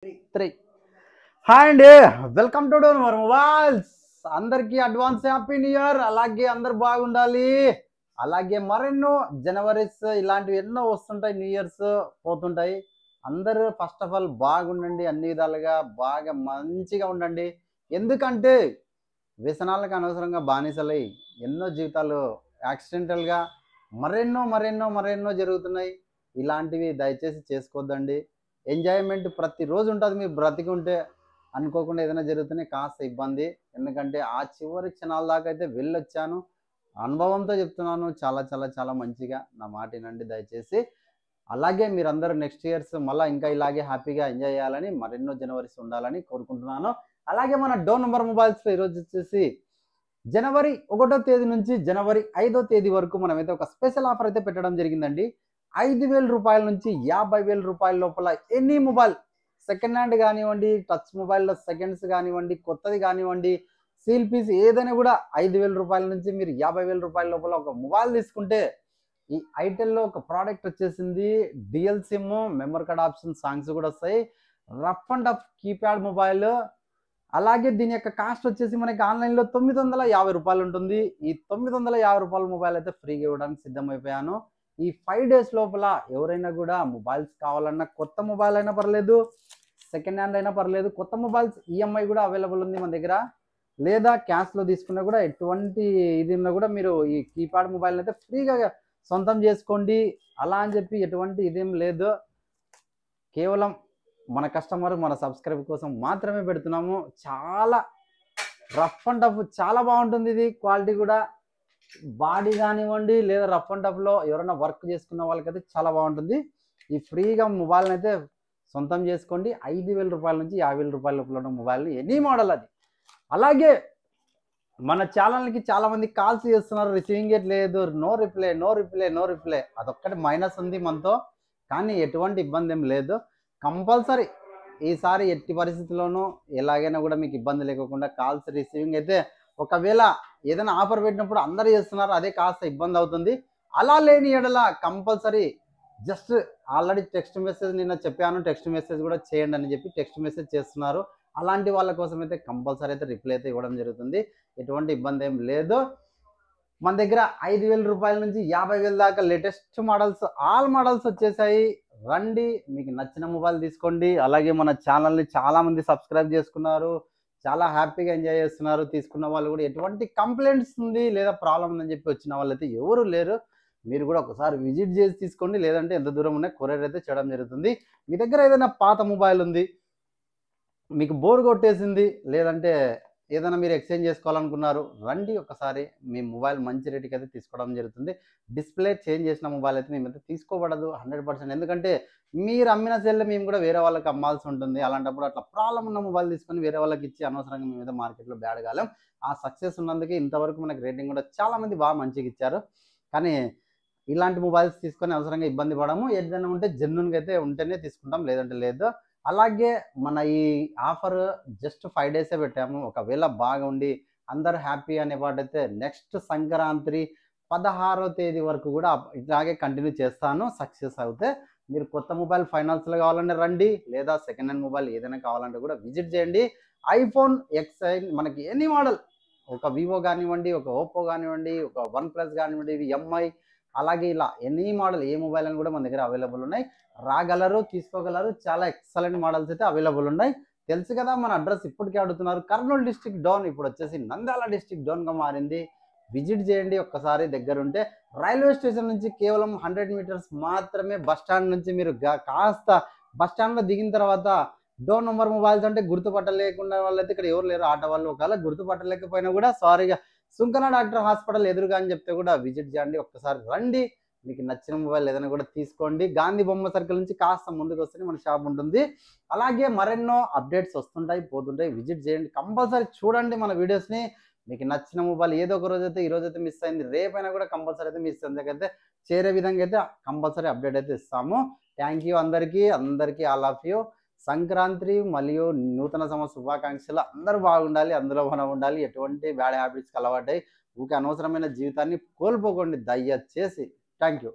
3 hi అండి, welcome to done మర్ mobiles. అందరికీ అడ్వాన్స్ హ్యాపీ న్యూ ఇయర్. అలాగే అందరు బాగుండాలి. అలాగే మరెన్నో జనవరిస్ ఇలాంటివి ఎన్నో వస్తుంటాయి, న్యూ ఇయర్స్ పోతుంటాయి. అందరూ ఫస్ట్ ఆఫ్ ఆల్ బాగుండండి, అన్ని విధాలుగా బాగా మంచిగా ఉండండి. ఎందుకంటే వ్యసనాలకు అనవసరంగా బానిసలై ఎన్నో జీవితాలు యాక్సిడెంటల్గా మరెన్నో మరెన్నో మరెన్నో జరుగుతున్నాయి. ఇలాంటివి దయచేసి చేసుకోవద్దండి. ఎంజాయ్మెంట్ ప్రతిరోజు ఉంటుంది. మీరు బ్రతికి ఉంటే అనుకోకుండా ఏదైనా జరుగుతూనే కాస్త ఇబ్బంది. ఎందుకంటే ఆ చివరి క్షణాల దాకా అయితే వెళ్ళొచ్చాను, అనుభవంతో చెప్తున్నాను. చాలా చాలా చాలా మంచిగా నా మాట వినండి దయచేసి. అలాగే మీరందరూ నెక్స్ట్ ఇయర్స్ మళ్ళీ ఇంకా ఇలాగే హ్యాపీగా ఎంజాయ్ చేయాలని, మరెన్నో జనవరిస్ ఉండాలని కోరుకుంటున్నాను. అలాగే మన డోన్ నంబర్ మొబైల్స్లో ఈరోజు వచ్చేసి జనవరి 1వ తేదీ నుంచి జనవరి 5వ తేదీ వరకు మనమైతే ఒక స్పెషల్ ఆఫర్ అయితే పెట్టడం జరిగిందండి. 5,000 రూపాయల నుంచి 50,000 రూపాయల లోపల ఎనీ మొబైల్ సెకండ్ హ్యాండ్ కానివ్వండి, టచ్ మొబైల్లో సెకండ్స్ కానివ్వండి, కొత్తది కానివ్వండి, సీల్ పీస్ ఏదైనా కూడా 5,000 రూపాయల నుంచి మీరు 50,000 రూపాయల లోపల ఒక మొబైల్ తీసుకుంటే ఈ ఐటెల్లో ఒక ప్రోడక్ట్ వచ్చేసింది. Dual SIM, memory card option, songs కూడా వస్తాయి. Rough and tough keypad mobile. అలాగే దీని యొక్క కాస్ట్ వచ్చేసి మనకి ఆన్లైన్లో 950 రూపాయలు ఉంటుంది. ఈ 950 రూపాయల మొబైల్ అయితే ఫ్రీగా ఇవ్వడానికి సిద్ధమైపోయాను. ఈ 5 డేస్ లోపల ఎవరైనా కూడా మొబైల్స్ కావాలన్నా, కొత్త మొబైల్ అయినా పర్లేదు, సెకండ్ హ్యాండ్ అయినా పర్లేదు, కొత్త మొబైల్స్ ఈఎంఐ కూడా అవైలబుల్ ఉంది మన దగ్గర. లేదా క్యాష్లో తీసుకున్నా కూడా ఎటువంటి ఇది ఉన్నా కూడా మీరు ఈ కీప్యాడ్ మొబైల్ అయితే ఫ్రీగా సొంతం చేసుకోండి. అలా అని చెప్పి ఎటువంటి ఇదేం లేదు. కేవలం మన కస్టమర్, మన సబ్స్క్రైబ్ కోసం మాత్రమే పెడుతున్నాము. చాలా రఫ్ అండ్ టఫ్, చాలా బాగుంటుంది. ఇది క్వాలిటీ కూడా బాడీ కానివ్వండి, లేదా రఫ్ అండ్ టఫ్లో ఎవరైనా వర్క్ చేసుకున్న వాళ్ళకైతే చాలా బాగుంటుంది. ఈ ఫ్రీగా మొబైల్ని అయితే సొంతం చేసుకోండి. 5,000 రూపాయల నుంచి 50,000 రూపాయల లోపల ఉన్న మొబైల్ని ఎనీ మోడల్ అది. అలాగే మన ఛానల్కి చాలామంది కాల్స్ చేస్తున్నారు, రిసీవింగ్ ఎట్ లేదు, no reply no reply no reply. అదొక్కటి మైనస్ ఉంది మనతో, కానీ ఎటువంటి ఇబ్బంది ఏం లేదు. కంపల్సరీ ఈసారి ఎట్టి పరిస్థితుల్లోనూ ఎలాగైనా కూడా మీకు ఇబ్బంది లేకుండా కాల్స్ రిసీవింగ్ అయితే, ఒకవేళ ఏదైనా ఆఫర్ పెట్టినప్పుడు అందరూ చేస్తున్నారు, అదే కాస్త ఇబ్బంది అవుతుంది. అలా లేని ఎడల compulsory just already text message నిన్న చెప్పాను, టెక్స్ట్ మెసేజ్ కూడా చేయండి అని చెప్పి టెక్స్ట్ మెసేజ్ చేస్తున్నారు. అలాంటి వాళ్ళ కోసం అయితే కంపల్సరీ అయితే రిప్లై అయితే ఇవ్వడం జరుగుతుంది. ఎటువంటి ఇబ్బంది ఏం లేదు. మన దగ్గర 5,000 రూపాయల నుంచి 50,000 దాకా లేటెస్ట్ మోడల్స్, ఆల్ మోడల్స్ వచ్చేసాయి. రండి, మీకు నచ్చిన మొబైల్ తీసుకోండి. అలాగే మన ఛానల్ని చాలామంది సబ్స్క్రైబ్ చేసుకున్నారు, చాలా హ్యాపీగా ఎంజాయ్ చేస్తున్నారు. తీసుకున్న వాళ్ళు కూడా ఎటువంటి కంప్లైంట్స్ ఉంది లేదా ప్రాబ్లం ఉందని చెప్పి వచ్చిన వాళ్ళైతే ఎవరు లేరు. మీరు కూడా ఒకసారి విజిట్ చేసి తీసుకోండి. లేదంటే ఎంత దూరం ఉన్నా కొరియర్ అయితే చేయడం జరుగుతుంది. మీ దగ్గర ఏదైనా పాత మొబైల్ ఉంది, మీకు బోర్ కొట్టేసింది, లేదంటే ఏదైనా మీరు ఎక్స్చేంజ్ చేసుకోవాలనుకున్నారు, రండి ఒకసారి. మీ మొబైల్ మంచి రేటుకి అయితే తీసుకోవడం జరుగుతుంది. డిస్ప్లే చేంజ్ చేసిన మొబైల్ అయితే మేమైతే తీసుకోబడదు 100%. ఎందుకంటే మీరు అమ్మిన సెల్ మేము కూడా వేరే వాళ్ళకి అమ్మాల్సి ఉంటుంది. అలాంటప్పుడు అట్లా ప్రాబ్లం ఉన్న మొబైల్ తీసుకొని వేరే వాళ్ళకి ఇచ్చి అనవసరంగా మేమైతే మార్కెట్లో బ్యాడ్ కాలేం. ఆ సక్సెస్ ఉన్నందుకే ఇంతవరకు మనకి రేటింగ్ కూడా చాలామంది బాగా మంచిగా ఇచ్చారు. కానీ ఇలాంటి మొబైల్స్ తీసుకొని అవసరంగా ఇబ్బంది పడము. ఏదైనా ఉంటే జెన్యూన్గా అయితే ఉంటేనే తీసుకుంటాం, లేదంటే లేదు. అలాగే మన ఈ ఆఫర్ జస్ట్ 5 డేసే పెట్టాము. ఒకవేళ బాగుండి అందరు హ్యాపీ అనే పాటైతే నెక్స్ట్ సంక్రాంతి 16వ తేదీ వరకు కూడా ఇలాగే కంటిన్యూ చేస్తాను. సక్సెస్ అవుతే మీరు కొత్త మొబైల్ ఫైనాన్స్లో కావాలంటే రండి, లేదా సెకండ్ హ్యాండ్ మొబైల్ ఏదైనా కావాలంటే కూడా విజిట్ చేయండి. ఐఫోన్ ఎక్స్ఐ మనకి ఎనీ మోడల్, ఒక వివో కానివ్వండి, ఒక ఓప్పో కానివ్వండి, ఒక OnePlus కానివ్వండి, ఇవి ఎంఐ, అలాగే ఇలా ఎనీ మోడల్ ఏ మొబైల్ అని కూడా మన దగ్గర అవైలబుల్ ఉన్నాయి. రాగలరు, తీసుకోగలరు. చాలా ఎక్సలెంట్ మోడల్స్ అయితే అవైలబుల్ ఉన్నాయి. తెలుసు కదా, మన అడ్రస్ ఇప్పటికే అడుగుతున్నారు. కర్నూలు డిస్ట్రిక్ట్ డౌన్, ఇప్పుడు వచ్చేసి నంద్యాల డిస్ట్రిక్ట్ డౌన్గా మారింది. విజిట్ చేయండి ఒక్కసారి దగ్గరుంటే. రైల్వే స్టేషన్ నుంచి కేవలం 100 మీటర్స్ మాత్రమే. బస్ స్టాండ్ నుంచి మీరు కాస్త బస్ స్టాండ్లో దిగిన తర్వాత డోన్ నంబర్ మొబైల్స్ అంటే గుర్తుపట్టలేకుండా వాళ్ళైతే ఇక్కడ ఎవరు లేరు. ఆటో వాళ్ళు ఒకవేళ గుర్తుపట్టలేకపోయినా కూడా సారీగా సుంకన డాక్టర్ హాస్పిటల్ ఎదురుగా అని చెప్తే కూడా విజిట్ చేయండి. ఒక్కసారి రండి, మీకు నచ్చిన మొబైల్ ఏదైనా కూడా తీసుకోండి. గాంధీ బొమ్మ సర్కిల్ నుంచి కాస్త ముందుకు వస్తే మన షాప్ ఉంటుంది. అలాగే మరెన్నో అప్డేట్స్ వస్తుంటాయి, పోతుంటాయి. విజిట్ చేయండి, కంపల్సరీ చూడండి మన వీడియోస్ని. మీకు నచ్చిన మొబైల్ ఏదో ఒక రోజు అయితే, ఈ రోజు అయితే మిస్ అయింది, రేపైనా కూడా కంపల్సరీ అయితే మిస్ అయితే చేరే విధంగా అయితే కంపల్సరీ అప్డేట్ అయితే ఇస్తాము. థ్యాంక్ యూ అందరికీ ఆల్ ఆఫ్ యూ. సంక్రాంతి మరియు నూతన సంవత్సర శుభాకాంక్షలు. అందరూ బాగుండాలి, అందులో మనం ఉండాలి. ఎటువంటి బ్యాడ్ హ్యాబిట్స్కి అలవాటై ఊకే అనవసరమైన జీవితాన్ని కోల్పోకండి దయచేసి. Thank you.